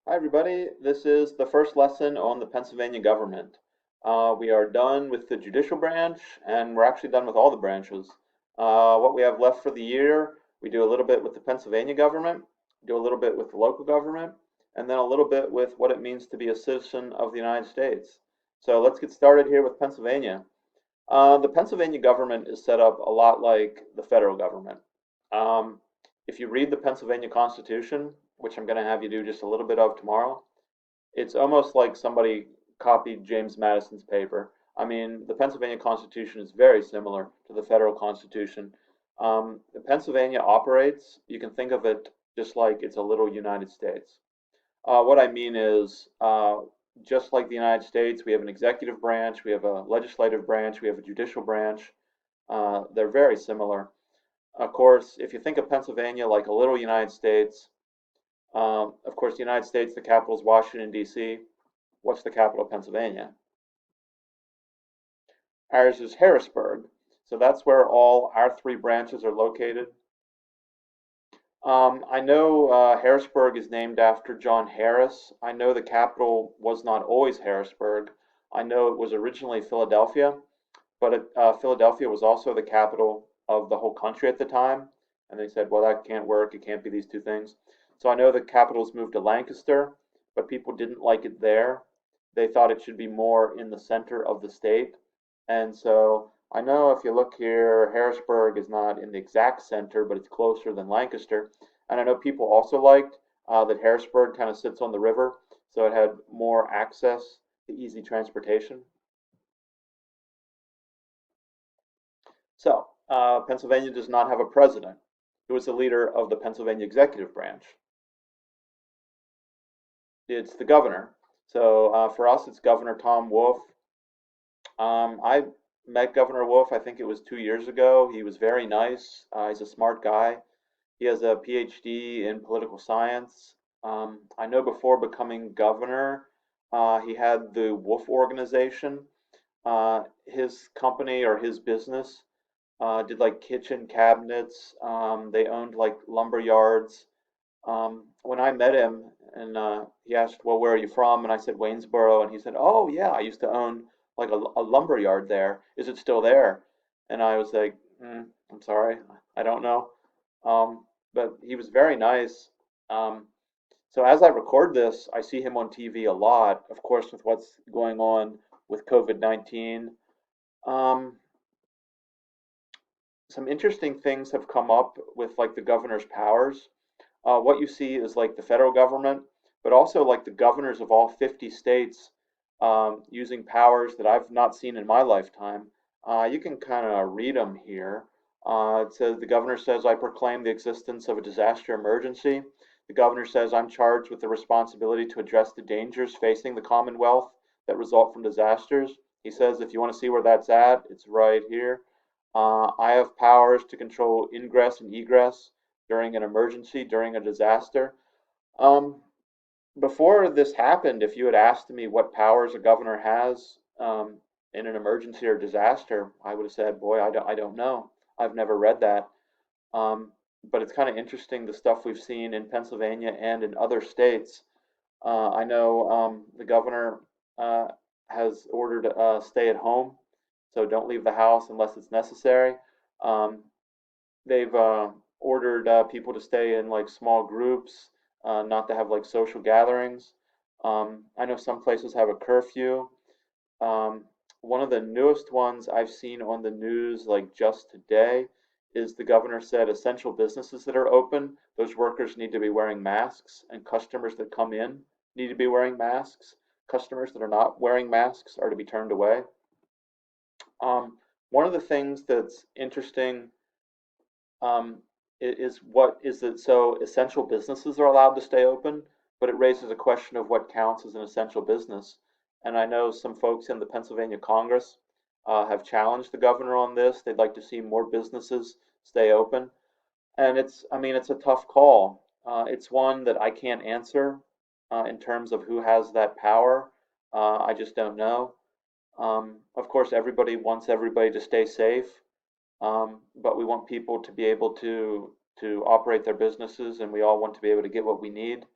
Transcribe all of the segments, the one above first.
Hi, everybody. This is the first lesson on the Pennsylvania government. We are done with the judicial branch, and we're actually done with all the branches. What we have left for the year, we do a little bit with the Pennsylvania government, do a little bit with the local government, and then a little bit with what it means to be a citizen of the United States. So let's get started here with Pennsylvania. The Pennsylvania government is set up a lot like the federal government. Um, if you read the Pennsylvania Constitution, which I'm going to have you do just a little bit of tomorrow, it's almost like somebody copied James Madison's paper. I mean, the Pennsylvania Constitution is very similar to the federal Constitution. Pennsylvania operates, you can think of it just like it's a little United States. What I mean is, just like the United States, we have an executive branch, we have a legislative branch, we have a judicial branch. They're very similar. Of course, if you think of Pennsylvania like a little United States, of course, the United States, the capital is Washington, D.C. What's the capital of Pennsylvania? Ours is Harrisburg. So that's where all our three branches are located. I know Harrisburg is named after John Harris. I know the capital was not always Harrisburg. I know it was originally Philadelphia, but Philadelphia was also the capital of the whole country at the time. And they said, well, that can't work. It can't be these two things. So I know the capital's moved to Lancaster, but people didn't like it there. They thought it should be more in the center of the state. And so I know if you look here, Harrisburg is not in the exact center, but it's closer than Lancaster. And I know people also liked that Harrisburg kind of sits on the river, so it had more access to easy transportation. So, Pennsylvania does not have a president. Who is the leader of the Pennsylvania executive branch? It's the governor. So, for us, it's Governor Tom Wolf. I met Governor Wolf, I think it was 2 years ago. He was very nice. He's a smart guy. He has a PhD in political science. I know before becoming governor, he had the Wolf Organization. His company or his business did like kitchen cabinets. They owned like lumber yards. When I met him and he asked, well, where are you from? And I said, Waynesboro. And he said, oh, yeah, I used to own like a lumber yard there. Is it still there? And I was like, I'm sorry, I don't know. But he was very nice. Um, so as I record this, I see him on TV a lot, of course, with what's going on with COVID-19. Um, some interesting things have come up with like the governor's powers. What you see is like the federal government, but also like the governors of all 50 states using powers that I've not seen in my lifetime. You can kind of read them here. It says the governor says, I proclaim the existence of a disaster emergency. The governor says, I'm charged with the responsibility to address the dangers facing the Commonwealth that result from disasters. He says, if you want to see where that's at, it's right here. I have powers to control ingress and egress during an emergency, during a disaster. Um, Before this happened, if you had asked me what powers a governor has in an emergency or disaster, I would have said, boy, I don't know. I've never read that. But it's kind of interesting the stuff we've seen in Pennsylvania and in other states. I know the governor uh, has ordered stay at home, so don't leave the house unless it's necessary. Um, they've ordered people to stay in like small groups, not to have like social gatherings. I know some places have a curfew. Um, One of the newest ones I've seen on the news, like just today, is the governor said essential businesses that are open, those workers need to be wearing masks, and customers that come in need to be wearing masks. Customers that are not wearing masks are to be turned away. One of the things that's interesting is what is it? So essential businesses are allowed to stay open, but it raises a question of what counts as an essential business. And I know some folks in the Pennsylvania Congress have challenged the governor on this. They'd like to see more businesses stay open. And I mean, it's a tough call. It's one that I can't answer in terms of who has that power. I just don't know. Of course, everybody wants everybody to stay safe, but we want people to be able to operate their businesses, and we all want to be able to get what we need.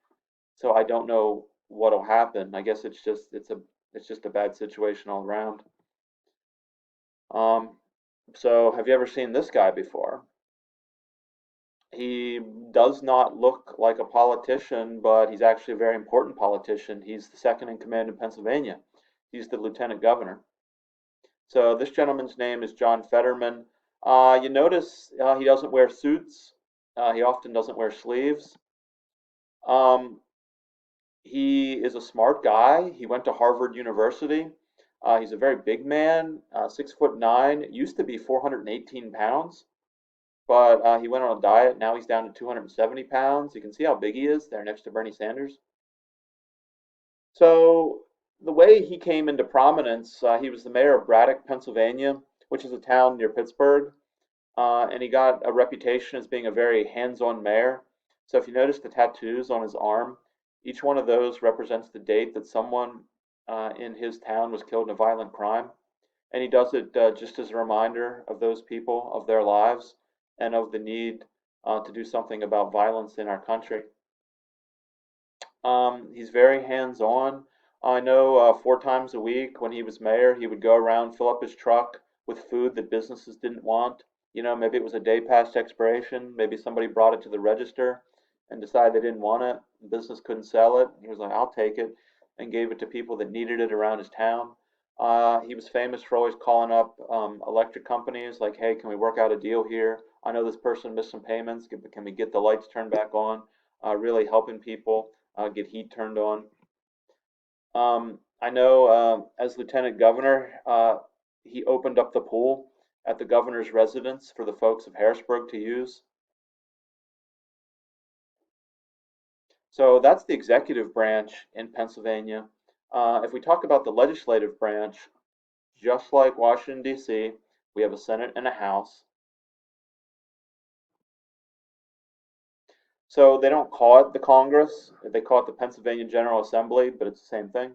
So I don't know what'll happen. I guess it's just a bad situation all around. Um, so have you ever seen this guy before? He does not look like a politician, but he's actually a very important politician. He's the second in command in Pennsylvania. He's the lieutenant governor. So this gentleman's name is John Fetterman. You notice he doesn't wear suits. He often doesn't wear sleeves. Um, he is a smart guy. He went to Harvard University. He's a very big man, 6'9", used to be 418 pounds, but he went on a diet. Now he's down to 270 pounds. You can see how big he is there next to Bernie Sanders. So the way he came into prominence, he was the mayor of Braddock, Pennsylvania, which is a town near Pittsburgh, and he got a reputation as being a very hands-on mayor. So if you notice the tattoos on his arm, each one of those represents the date that someone in his town was killed in a violent crime, and he does it just as a reminder of those people, of their lives, and of the need to do something about violence in our country. He's very hands-on. I know 4 times a week when he was mayor, he would go around, fill up his truck with food that businesses didn't want. Maybe it was a day past expiration. Maybe somebody brought it to the register and decided they didn't want it. The business couldn't sell it. He was like, I'll take it, and gave it to people that needed it around his town. He was famous for always calling up electric companies like, hey, can we work out a deal here? I know this person missed some payments. Can we get the lights turned back on? Really helping people get heat turned on. I know as lieutenant governor, he opened up the pool at the governor's residence for the folks of Harrisburg to use. So that's the executive branch in Pennsylvania. If we talk about the legislative branch, just like Washington, D.C., we have a Senate and a House. So they don't call it the Congress, they call it the Pennsylvania General Assembly, but it's the same thing.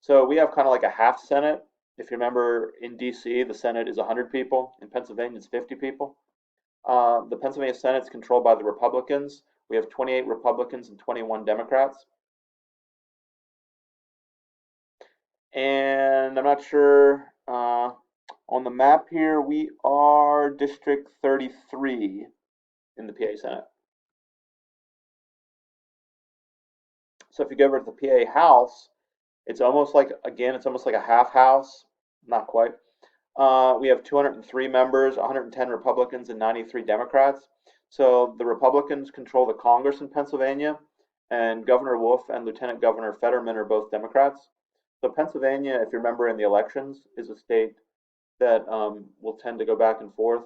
So we have kind of like a half Senate. If you remember, in DC, the Senate is 100 people. In Pennsylvania, it's 50 people. The Pennsylvania Senate is controlled by the Republicans. We have 28 Republicans and 21 Democrats. And I'm not sure on the map here, we are District 33 in the PA Senate. So if you go over to the PA House, it's almost like a half house, not quite. We have 203 members, 110 Republicans, and 93 Democrats. So the Republicans control the Congress in Pennsylvania, and Governor Wolf and Lieutenant Governor Fetterman are both Democrats. So Pennsylvania, if you remember in the elections, is a state that will tend to go back and forth.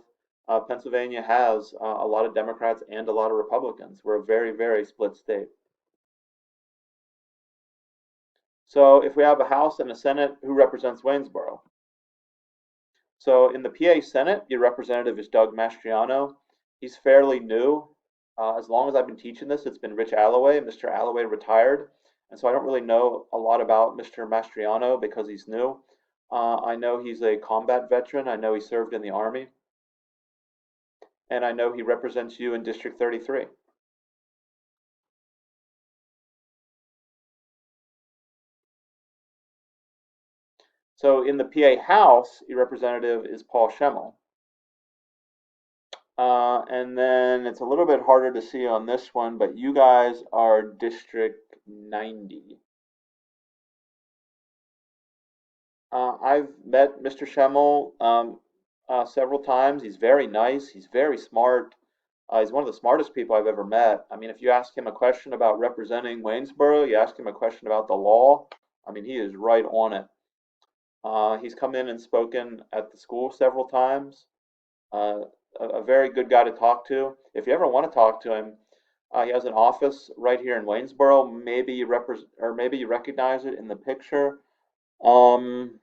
Pennsylvania has a lot of Democrats and a lot of Republicans. We're a very, very split state. So if we have a House and a Senate, who represents Waynesboro? So in the PA Senate, your representative is Doug Mastriano. He's fairly new. As long as I've been teaching this, it's been Rich Alloway. Mr. Alloway retired, and so I don't really know a lot about Mr. Mastriano because he's new. I know he's a combat veteran. I know he served in the Army, and I know he represents you in District 33. So in the PA House, your representative is Paul Schemmel. And then it's a little bit harder to see on this one, but you guys are District 90. I've met Mr. Schemmel several times. He's very nice. He's very smart. He's one of the smartest people I've ever met. I mean, if you ask him a question about representing Waynesboro, you ask him a question about the law, I mean, he is right on it. He's come in and spoken at the school several times. Uh, a very good guy to talk to. If you ever want to talk to him, he has an office right here in Waynesboro. Maybe you recognize it in the picture. Um,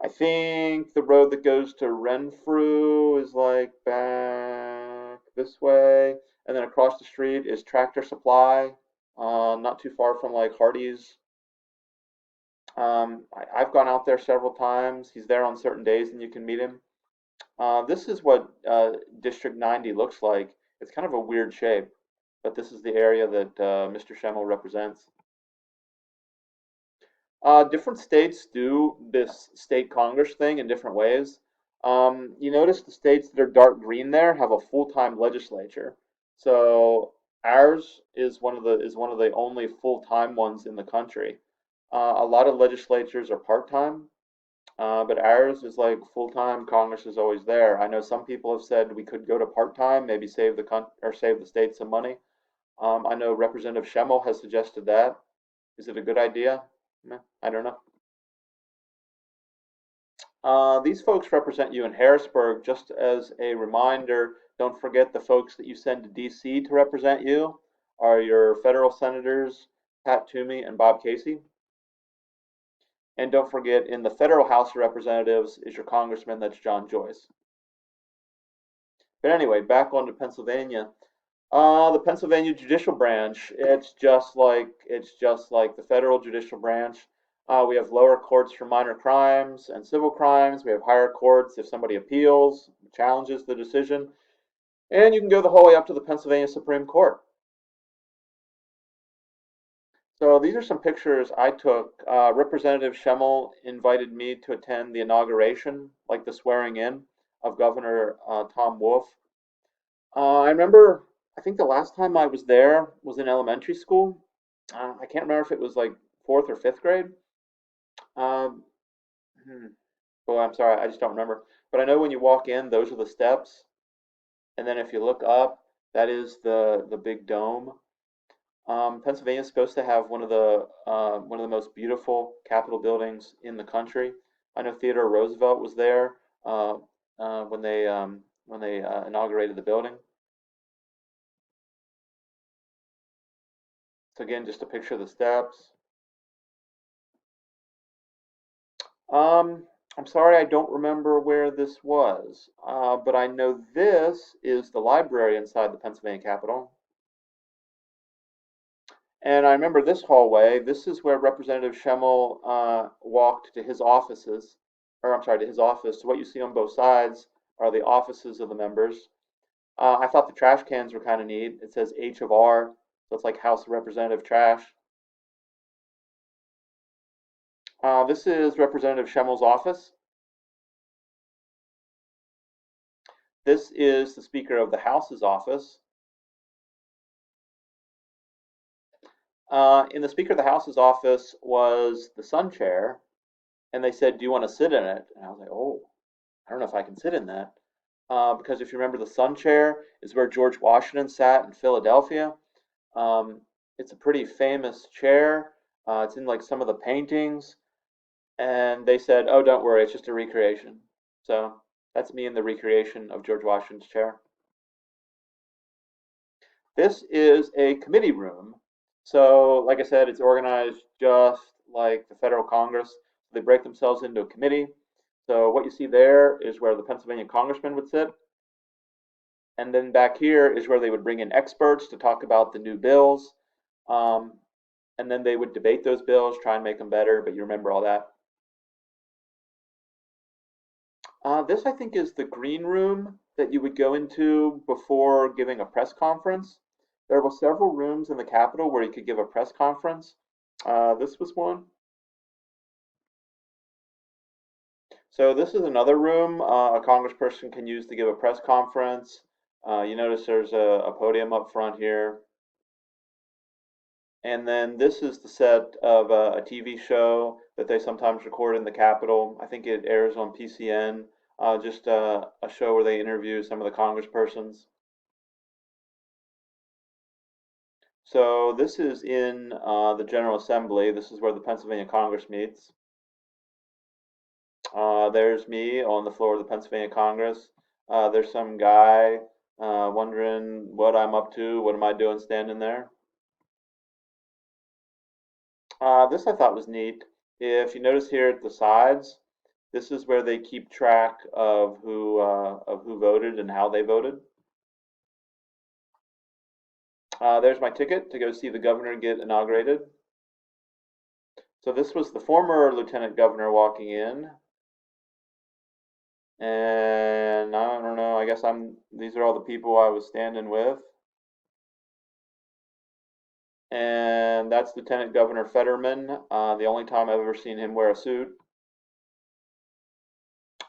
I think the road that goes to Renfrew is like back this way, and then across the street is Tractor Supply, not too far from like Hardee's. I've gone out there several times. He's there on certain days, and you can meet him. This is what District 90 looks like. It's kind of a weird shape, but this is the area that Mr. Schemmel represents. Different states do this state Congress thing in different ways. You notice the states that are dark green there have a full-time legislature. So ours is one of the only full-time ones in the country. A lot of legislatures are part-time, but ours is like full-time. Congress is always there. I know some people have said we could go to part-time, maybe save the state some money. I know Representative Schemmel has suggested that. Is it a good idea? I don't know. These folks represent you in Harrisburg. Just as a reminder, don't forget the folks that you send to DC to represent you are your federal senators, Pat Toomey and Bob Casey. And don't forget, in the federal House of Representatives is your congressman, that's John Joyce. But anyway, back on to Pennsylvania. The Pennsylvania judicial branch, it's just like the federal judicial branch. We have lower courts for minor crimes and civil crimes. We have higher courts if somebody appeals, challenges the decision, and you can go the whole way up to the Pennsylvania Supreme Court. So these are some pictures I took. Representative Schemmel invited me to attend the inauguration, like the swearing in of Governor Tom Wolf. I remember, I think the last time I was there was in elementary school. I can't remember if it was like fourth or fifth grade. Um, hmm, oh, I'm sorry, I just don't remember. But I know when you walk in, those are the steps, and then if you look up, that is the big dome. Pennsylvania is supposed to have one of the most beautiful Capitol buildings in the country. I know Theodore Roosevelt was there when they inaugurated the building. So again, just a picture of the steps. I'm sorry, I don't remember where this was, but I know this is the library inside the Pennsylvania Capitol. And I remember this hallway. This is where Representative Schemmel walked to his offices, or I'm sorry, to his office. So what you see on both sides are the offices of the members. I thought the trash cans were kind of neat. It says H of R, so it's like House of Representative trash. This is Representative Schemmel's office. This is the Speaker of the House's office. In the Speaker of the House's office was the sun chair, and they said, "Do you want to sit in it?" And I was like, "Oh, I don't know if I can sit in that." Because if you remember, the sun chair is where George Washington sat in Philadelphia. Um, it's a pretty famous chair. It's in like some of the paintings. And they said, "Oh, don't worry, it's just a recreation." So that's me in the recreation of George Washington's chair. This is a committee room. So, like I said, it's organized just like the federal Congress. They break themselves into a committee. So what you see there is where the Pennsylvania congressman would sit. And then back here is where they would bring in experts to talk about the new bills. Um, and then they would debate those bills, try and make them better, but you remember all that. This, I think, is the green room that you would go into before giving a press conference. There were several rooms in the Capitol where you could give a press conference. This was one. So this is another room a congressperson can use to give a press conference. You notice there's a podium up front here. And then this is the set of a TV show that they sometimes record in the Capitol. I think it airs on PCN, just a show where they interview some of the congresspersons. So this is in the General Assembly. This is where the Pennsylvania Congress meets. There's me on the floor of the Pennsylvania Congress. There's some guy wondering what I'm up to. What am I doing standing there? This I thought was neat. If you notice here at the sides, this is where they keep track of who voted and how they voted. There's my ticket to go see the governor get inaugurated. So this was the former lieutenant governor walking in. And I don't know, I guess these are all the people I was standing with. And that's Lieutenant Governor Fetterman, the only time I've ever seen him wear a suit.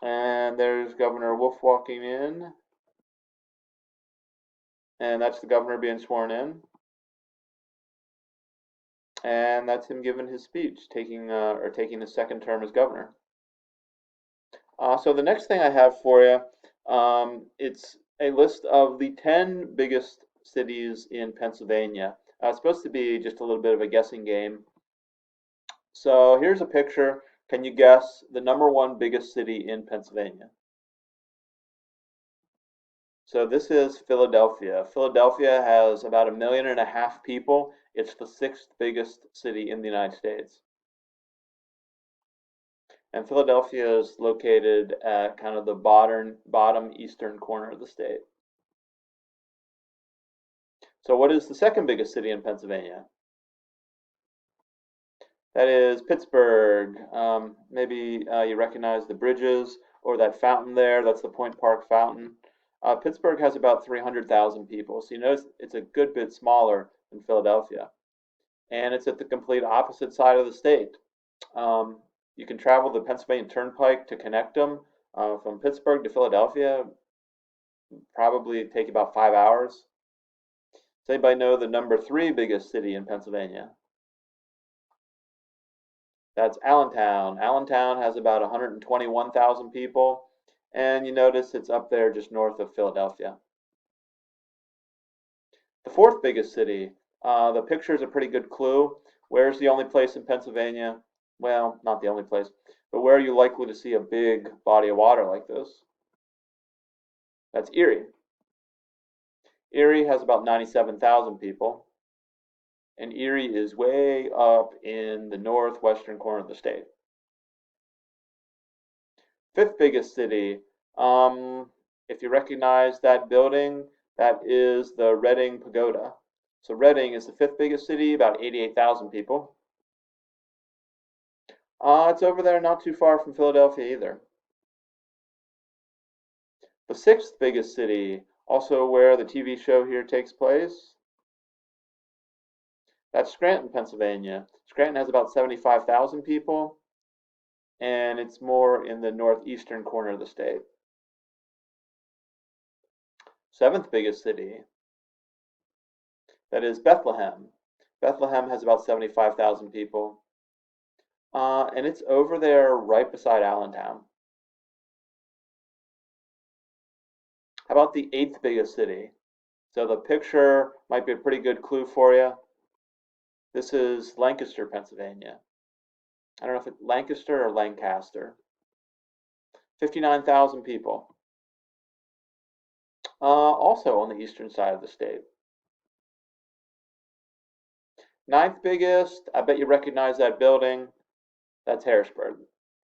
And there's Governor Wolf walking in. And that's the governor being sworn in. And that's him giving his speech, taking his second term as governor. So the next thing I have for you, it's a list of the 10 biggest cities in Pennsylvania. It's supposed to be just a little bit of a guessing game. So here's a picture. Can you guess the #1 biggest city in Pennsylvania? So this is Philadelphia. Philadelphia has about 1.5 million people. It's the 6th biggest city in the United States. And Philadelphia is located at kind of the bottom eastern corner of the state. So what is the second biggest city in Pennsylvania? That is Pittsburgh. Maybe you recognize the bridges or that fountain there. That's the Point Park Fountain. Pittsburgh has about 300,000 people, so you notice it's a good bit smaller than Philadelphia. And it's at the complete opposite side of the state. You can travel the Pennsylvania Turnpike to connect them. From Pittsburgh to Philadelphia, probably take about 5 hours. Does anybody know the #3 biggest city in Pennsylvania? That's Allentown. Allentown has about 121,000 people, and you notice it's up there just north of Philadelphia. The 4th biggest city, the picture is a pretty good clue. Where's the only place in Pennsylvania? Well, not the only place, but where are you likely to see a big body of water like this? That's Erie. Erie has about 97,000 people, and Erie is way up in the northwestern corner of the state. 5th biggest city, if you recognize that building, that is the Reading Pagoda. So Reading is the 5th biggest city, about 88,000 people. It's over there not too far from Philadelphia either. The 6th biggest city, also where the TV show here takes place, that's Scranton, Pennsylvania. Scranton has about 75,000 people, and it's more in the northeastern corner of the state. 7th biggest city, that is Bethlehem. Bethlehem has about 75,000 people, and it's over there right beside Allentown. How about the 8th biggest city? So the picture might be a pretty good clue for you. This is Lancaster, Pennsylvania. I don't know if it's Lancaster or Lancaster. 59,000 people. Also on the eastern side of the state. 9th biggest, I bet you recognize that building. That's Harrisburg.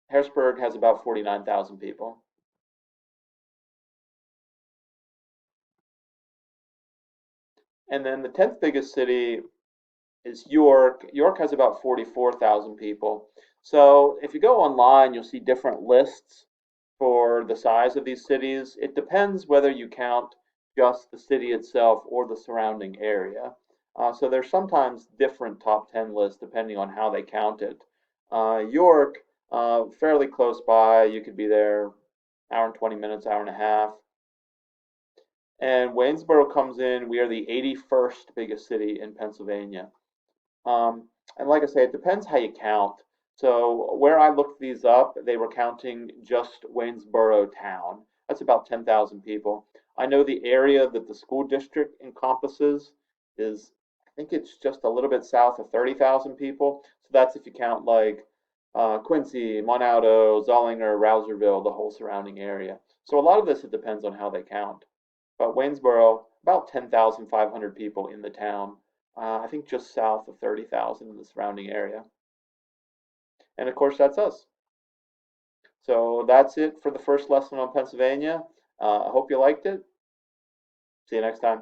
Harrisburg has about 49,000 people. And then the 10th biggest city is York. York has about 44,000 people. So if you go online, you'll see different lists for the size of these cities. It depends whether you count just the city itself or the surrounding area. So there's sometimes different top 10 lists depending on how they count it. York, fairly close by. You could be there hour and 20 minutes, hour and a half. And Waynesboro comes in. We are the 81st biggest city in Pennsylvania. And like I say, it depends how you count. So where I looked these up, they were counting just Waynesboro town. That's about 10,000 people. I know the area that the school district encompasses is, I think it's just a little bit south of 30,000 people. So that's if you count like Quincy, Mont Alto, Zollinger, Rouserville, the whole surrounding area. So a lot of this, it depends on how they count. But Waynesboro, about 10,500 people in the town. I think just south of 30,000 in the surrounding area. And of course, that's us. So that's it for the first lesson on Pennsylvania. I hope you liked it. See you next time.